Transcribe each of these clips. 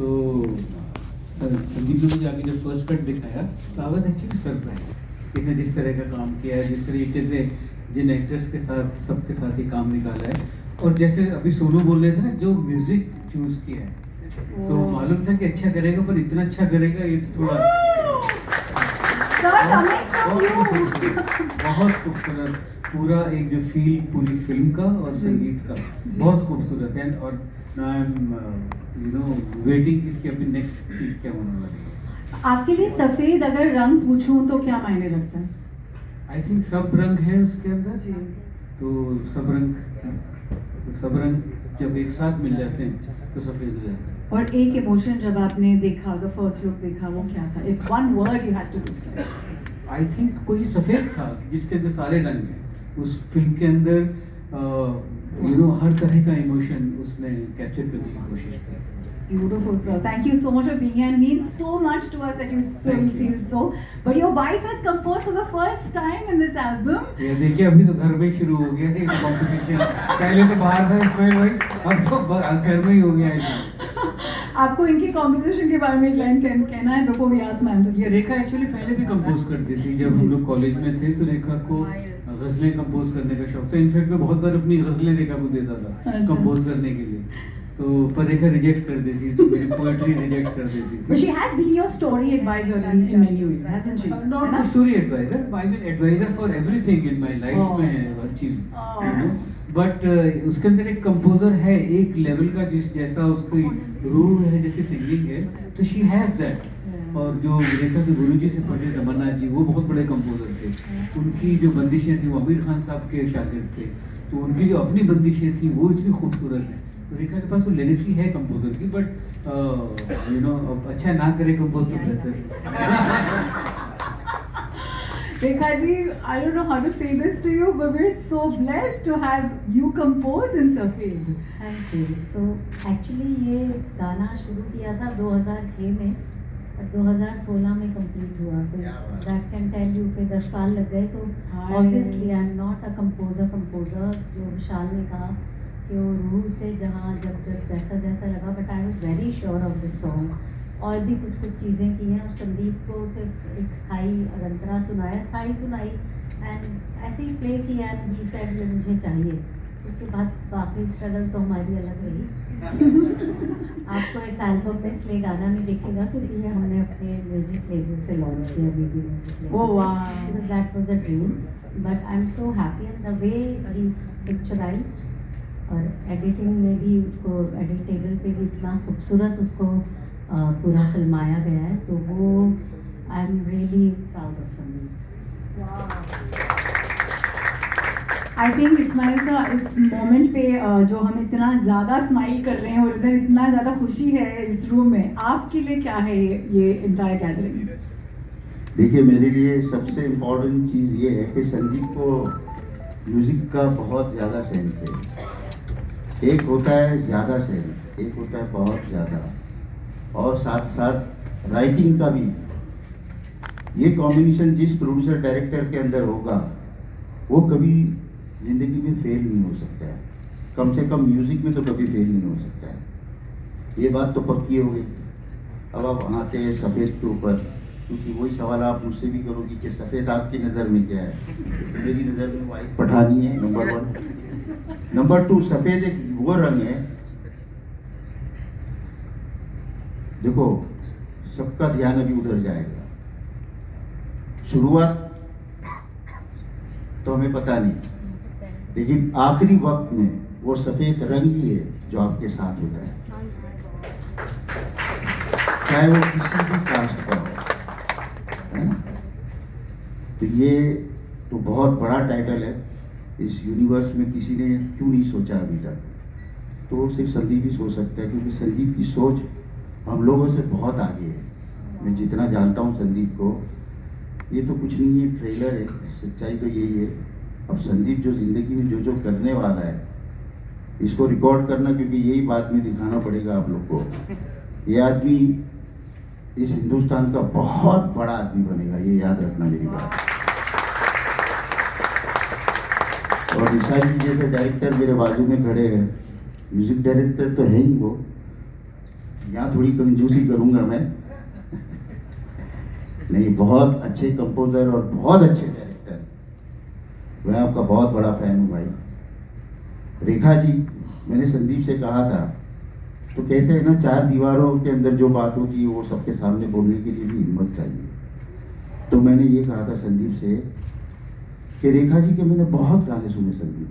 तो संदीप ने मुझे आगे जब फर्स्ट कट दिखाया तो आई वाज एक्चुअली सरप्राइज इसने जिस तरह का काम किया है, जिस तरीके से जिन एक्टर्स के साथ सबके साथ ही काम निकाला है, और जैसे अभी सोनू बोल रहे थे ना, जो म्यूजिक चूज किया है तो मालूम था कि अच्छा करेगा, पर इतना अच्छा करेगा ये तो थोड़ा बहुत खूबसूरत पूरा एक जो फील पूरी फिल्म का और संगीत का बहुत खूबसूरत है। और I am you know waiting इसकी अपनी नेक्स्ट चीज क्या होने वाली है। आपके लिए सफेद अगर रंग पूछूं तो क्या मायने रखता है? आई थिंक सब रंग है उसके अंदर जी। तो सब रंग जब एक साथ मिल जाते हैं तो सफेद हो जाता है। और एक इमोशन जब आपने देखा, द फर्स्ट लुक देखा, वो क्या था? If one word you had to describe. I think कोई सफेद था जिसके अंदर सारे रंग हैं। उस फिल्म के अंदर यू नो हर तरह का इमोशन उसने कैप्चर करने की कोशिश की। It's beautiful, sir. Thank you so much for being here. It means so much to us that you so Thank you. feel so. But your wife has composed for the first time in this album. ये देखिए अभी तो घर में ही शुरू हो गया है कॉम्पिटिशन। पहले तो बाहर था इस्माइल भाई, अब तो घर में ही हो गया है। आपको इनकी कॉम्पोजिशन के बारे में एक लाइन कहना है बिफोर वी आस्क मैम। ये रेखा एक्चुअली पहले भी कंपोज करती थी। जब हम लोग कॉलेज में थे तो रेखा को गजलें कंपोज करने का शौक था। इनफैक्ट मैं बहुत बार अपनी गजलें रेखा को देता था कंपोज करने के लिए, तो पर रेखा रिजेक्ट कर देती थी, मेरी पोएट्री रिजेक्ट कर देती थी। But she has been your story advisor in many ways, hasn't she? Not the story advisor, I mean advisor for everything in my life में है हर चीज, you know। बट उसके अंदर एक कंपोजर है एक लेवल का, जिस जैसा उसकी रूह है, जैसे सिंगिंग है, तो शी हैज दैट। और जो रेखा के गुरुजी थे पंडित अमरनाथ जी, वो बहुत बड़े कंपोजर थे। उनकी जो बंदिशें थी वो आमिर खान साहब के शागिर्द थे, तो उनकी जो अपनी बंदिशें थी वो इतनी खूबसूरत हैं। तो रेखा के पास वो लेगेसी है कंपोजर की, बट यू नो अच्छा ना करे कंपोज तो बेहतर। Rekha ji, I don't know how to say this to you, but we're so blessed to have you compose in Safed. Thank you. So actually ये गाना शुरू किया था 2006 में और 2016 में कंप्लीट हुआ, तो दैट कैन टेल यू कि 10 साल लग गए। तो obviously I am not a composer जो विशाल ने कहा कि वो रूह से जहाँ जब जैसा लगा, but I was very sure of this song. और भी कुछ चीज़ें की हैं, और संदीप को सिर्फ एक स्थाई अगंतरा सुनाई एंड ऐसे ही प्ले किया एंड ही सेड ये मुझे चाहिए। उसके बाद बाकी स्ट्रगल तो हमारी अलग रही। आपको इस एल्बम में इसलिए गाना नहीं दिखेगा क्योंकि ये हमने अपने म्यूजिक लेवल से लॉन्च किया, बेबी म्यूजिक लेवल से, because that was a dream. But I am so happy and the way he is picturised, और एडिटिंग में भी उसको एडिटेबल पे भी इतना खूबसूरत उसको पूरा फिल्माया गया है, तो वो I am really proud of Sandeep. I think Ismail sir इस मोमेंट पे जो हम इतना ज़्यादा स्माइल कर रहे हैं और इधर इतना ज़्यादा खुशी है इस रूम में, आपके लिए क्या है ये इंटायर गैदरिंग? देखिए, मेरे लिए सबसे इम्पोर्टेंट चीज़ ये है कि संदीप को म्यूज़िक का बहुत ज़्यादा सेंस है। एक होता है ज़्यादा सेंस, एक होता है बहुत ज़्यादा, और साथ साथ राइटिंग का भी। ये कॉम्बिनेशन जिस प्रोड्यूसर डायरेक्टर के अंदर होगा वो कभी ज़िंदगी में फेल नहीं हो सकता है, कम से कम म्यूज़िक में तो कभी फेल नहीं हो सकता है। ये बात तो पक्की हो गई। अब आप आते हैं सफ़ेद के ऊपर, क्योंकि वही सवाल आप मुझसे भी करोगी कि सफ़ेद आपकी नज़र में क्या है। तो मेरी नज़र में वाइट पठानी है, नंबर 1। नंबर 2, सफ़ेद एक वो रंग है, देखो सबका ध्यान अभी उधर जाएगा। शुरुआत तो हमें पता नहीं, लेकिन आखिरी वक्त में वो सफेद रंग ही है जो आपके साथ होता है, चाहे वो किसी भी कास्ट का हो, है ना। तो ये तो बहुत बड़ा टाइटल है इस यूनिवर्स में, किसी ने क्यों नहीं सोचा अभी तक। तो सिर्फ संदीप ही सोच सकता है, क्योंकि संदीप की सोच हम लोगों से बहुत आगे है। मैं जितना जानता हूँ संदीप को, ये तो कुछ नहीं है, ट्रेलर है, सच्चाई तो यही है। अब संदीप जो ज़िंदगी में जो करने वाला है, इसको रिकॉर्ड करना, क्योंकि यही बाद में दिखाना पड़ेगा आप लोग को। ये आदमी इस हिंदुस्तान का बहुत बड़ा आदमी बनेगा, ये याद रखना मेरी बात। और विशाल जी जैसे डायरेक्टर मेरे बाजू में खड़े हैं, म्यूजिक डायरेक्टर तो है ही वो, यहाँ थोड़ी कंजूसी करूँगा मैं। नहीं, बहुत अच्छे कंपोजर और बहुत अच्छे डायरेक्टर, मैं आपका बहुत बड़ा फैन हूँ भाई। रेखा जी, मैंने संदीप से कहा था, तो कहते हैं ना, चार दीवारों के अंदर जो बात होती है वो सबके सामने बोलने के लिए भी हिम्मत चाहिए। तो मैंने ये कहा था संदीप से कि रेखा जी के मैंने बहुत गाने सुने संदीप,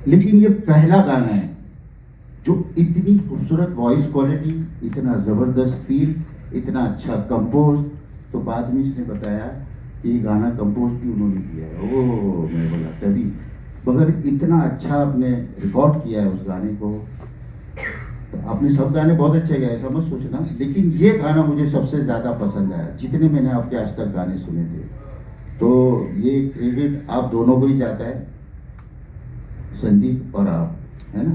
लेकिन ये पहला गाना है जो इतनी खूबसूरत वॉइस क्वालिटी, इतना ज़बरदस्त फील, इतना अच्छा कंपोज। तो बाद में इसने बताया कि ये गाना कंपोज भी उन्होंने किया है। ओह, मैं बोला तभी, मगर इतना अच्छा आपने रिकॉर्ड किया है उस गाने को। तो आपने सब गाने बहुत अच्छे गाए, ऐसा मत सोचना, लेकिन ये गाना मुझे सबसे ज़्यादा पसंद आया जितने मैंने आपके आज तक गाने सुने थे। तो ये क्रेडिट आप दोनों को ही जाता है, संदीप और आप, है ना।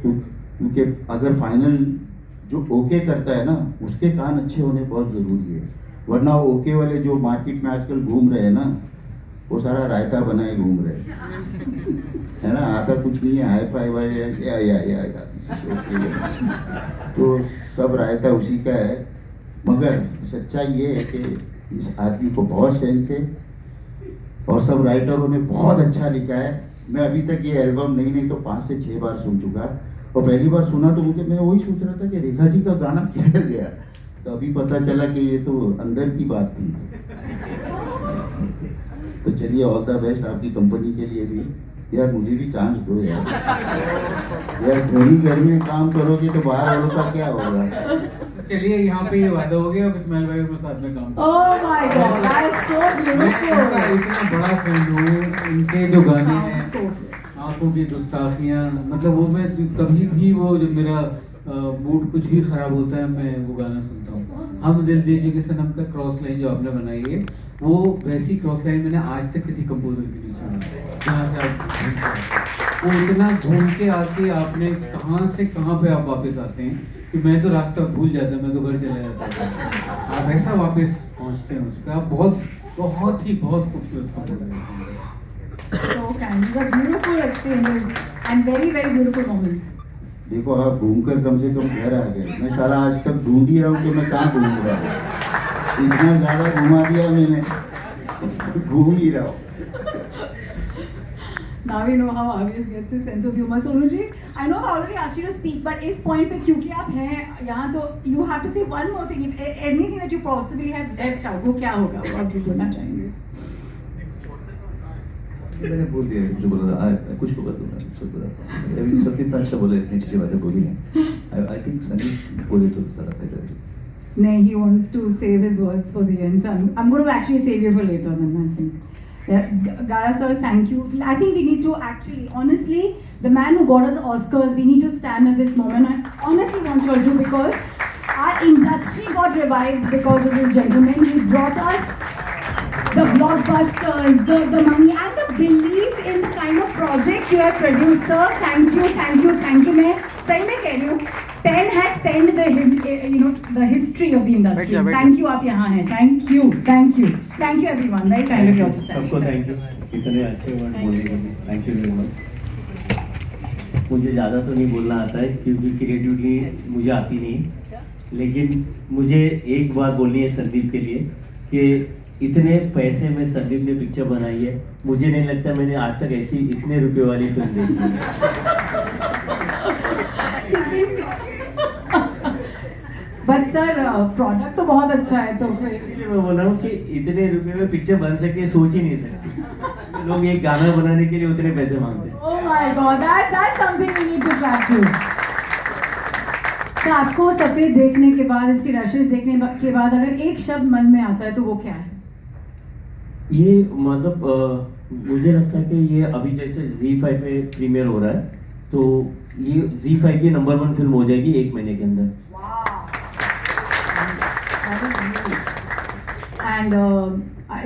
क्योंकि अगर फाइनल जो ओके करता है ना, उसके कान अच्छे होने बहुत ज़रूरी है, वरना ओके वाले जो मार्केट में आजकल घूम रहे हैं ना, वो सारा रायता बनाए घूम रहे है ना, आता कुछ नहीं है, हाई फाई वाई या तो सब रायता उसी का है। मगर सच्चाई ये है कि इस आदमी को बहुत सेंस है और सब राइटरों ने बहुत अच्छा लिखा है। मैं अभी तक ये एल्बम नहीं तो 5 से 6 बार सुन चुका, और पहली बार सुना तो मुझे, मैं वही सोच रहा था कि रेखा जी का गाना किधर गया, तो अभी पता चला कि ये तो अंदर की बात थी। तो चलिए, ऑल द बेस्ट आपकी कंपनी के लिए भी। यार मुझे भी चांस दो यार, घर में काम करोगे तो बाहर वालों का क्या होगा। चलिए, यहाँ पे ये वादा हो गया, अब इस्माइल भाई को साथ में काम। Oh my God, that's so beautiful. इतना बड़ा फैन हूँ, उनके जो गाने हैं, आंखों की गुस्ताखियाँ, मतलब वो मैं कभी भी, वो जब मेरा मूड कुछ भी खराब होता है, मैं वो गाना सुनता हूँ। हम दिल दे चुके सनम का क्रॉस लाइन जो आपने बनाई है, वो वैसी क्रॉस लाइन मैंने आज तक किसी कंपोजर की नहीं सुनी। जहाँ से आप वो इतना घूम के आके आपने कहाँ से कहाँ पे आप वापस आते हैं कि मैं तो रास्ता भूल जाता, मैं तो घर चला जाता। आप ऐसा वापस पहुँचते हैं उस पर, आप बहुत बहुत ही बहुत खूबसूरत कंपोजर हैं। So kind. These are beautiful exchanges and very very beautiful moments. देखो, आप घूमकर कम से कम घर आ गए। मैं सारा आज तक ढूंढ ही रहा हूँ कि मैं कहाँ घूम रहा हूँ, इतना ज़्यादा घुमा दिया मैंने, घूम ही रहा हूँ। Now we know how Avias gets his sense of humor. Sonu ji, I know I already asked you to speak, but इस point पे क्योंकि आप हैं यहाँ, तो you have to say one more thing. If anything that you possibly have left out, वो क्या होगा, वो आप जो बोलना चाहेंगे? मैंने बोल दिया जो बोला था, कुछ तो कर दूंगा, कुछ बताता हूँ। अभी सब इतना अच्छा बोले, इतनी अच्छी बातें बोली हैं। आई थिंक संदीप बोले तो ज़्यादा बेहतर है। No, he wants to save his words for the end. So I'm going to actually save you for later, then I think. Yes, Gara sir, thank you. I think we need to actually, honestly, the man who got us Oscars, we need to stand at this moment. I honestly want you all to, because our industry got revived because of this gentleman. He brought us the blockbusters, the money, and the belief in the kind of projects you have produced, sir. Thank you, thank you, thank you. मैं सही में कह रही हूँ, Pen has penned the history of the industry. Thank you, आप यहाँ हैं. Thank you, thank you, thank you everyone. Right, kind of your stand. सबको थैंक यू इतने अच्छे वर्ड बोलने के लिए, थैंक यू वेरी मच। मुझे ज़्यादा तो नहीं बोलना आता है क्योंकि क्रिएटिविटी मुझे आती नहीं, लेकिन मुझे एक बात बोलनी है संदीप के लिए कि इतने पैसे में संदीप ने पिक्चर बनाई है, मुझे नहीं लगता मैंने आज तक ऐसी इतने रुपए वाली फिल्म देखी है। बट सर प्रोडक्ट तो बहुत अच्छा है, तो फिर इसीलिए मैं बोल रहा हूँ कि इतने रुपए में पिक्चर बन सके सोच ही नहीं सकते लोग। एक गाना बनाने के लिए उतने पैसे मांगते हैं। Oh my God, that's something we need to clap to. तो आपको सफेद देखने के बाद, इसकी रशेस देखने के बाद अगर एक शब्द मन में आता है तो वो क्या है? ये मतलब मुझे लगता है कि ये अभी जैसे ZEE5 पे प्रीमियर हो रहा है, तो ये ZEE5 की नंबर 1 फिल्म हो जाएगी 1 महीने के अंदर। And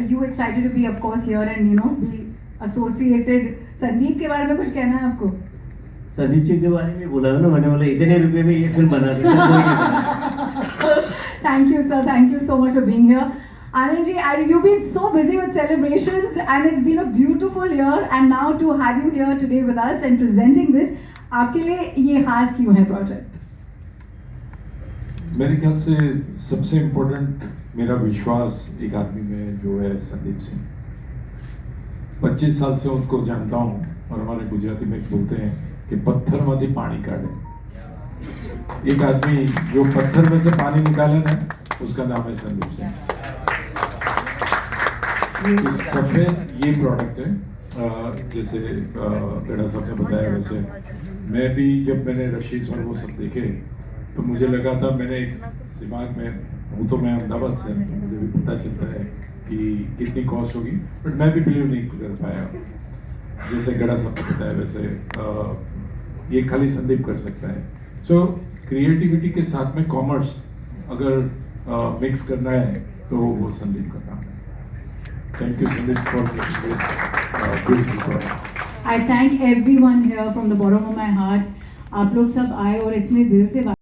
you excited to be of course here and be associated. Sandeep के बारे में कुछ कहना है आपको? संदीप जी के बारे में बोला ना मैंने, बोला इतने रुपए में ये फिल्म बना सकते हैं। Thank you sir, thank you so much for being here. Anand ji, you've been so busy with celebrations and it's been a beautiful year, and now to have you here today with us and presenting this, आपके लिए ये खास क्यों है project? मेरे ख्याल से सबसे इम्पोर्टेंट मेरा विश्वास एक आदमी में जो है संदीप सिंह। 25 साल से उसको जानता हूँ और हमारे गुजराती में बोलते हैं कि पत्थर माथी पानी काढ़े। एक आदमी जो पत्थर में से पानी निकाले ना, उसका नाम है संदीप सिंह। तो सफेद ये प्रोडक्ट है, जैसे गड़ा साहब ने बताया, वैसे मैं भी जब मैंने रशीद और वो सब देखे तो मुझे लगा था, मैंने दिमाग में हूँ तो मैं अहमदाबाद से, मुझे भी पता चलता है कि कितनी कॉस्ट होगी, बट मैं भी बिलीव नहीं कर पाया। जैसे गड़ा साहब ने बताया वैसे ये खाली संदीप कर सकता है। सो क्रिएटिविटी के साथ में कॉमर्स अगर मिक्स करना है तो वो संदीप का काम है। Thank you Sandeep for this beautiful product. I thank everyone here from the bottom of my heart. आप लोग सब आए और इतने दिल से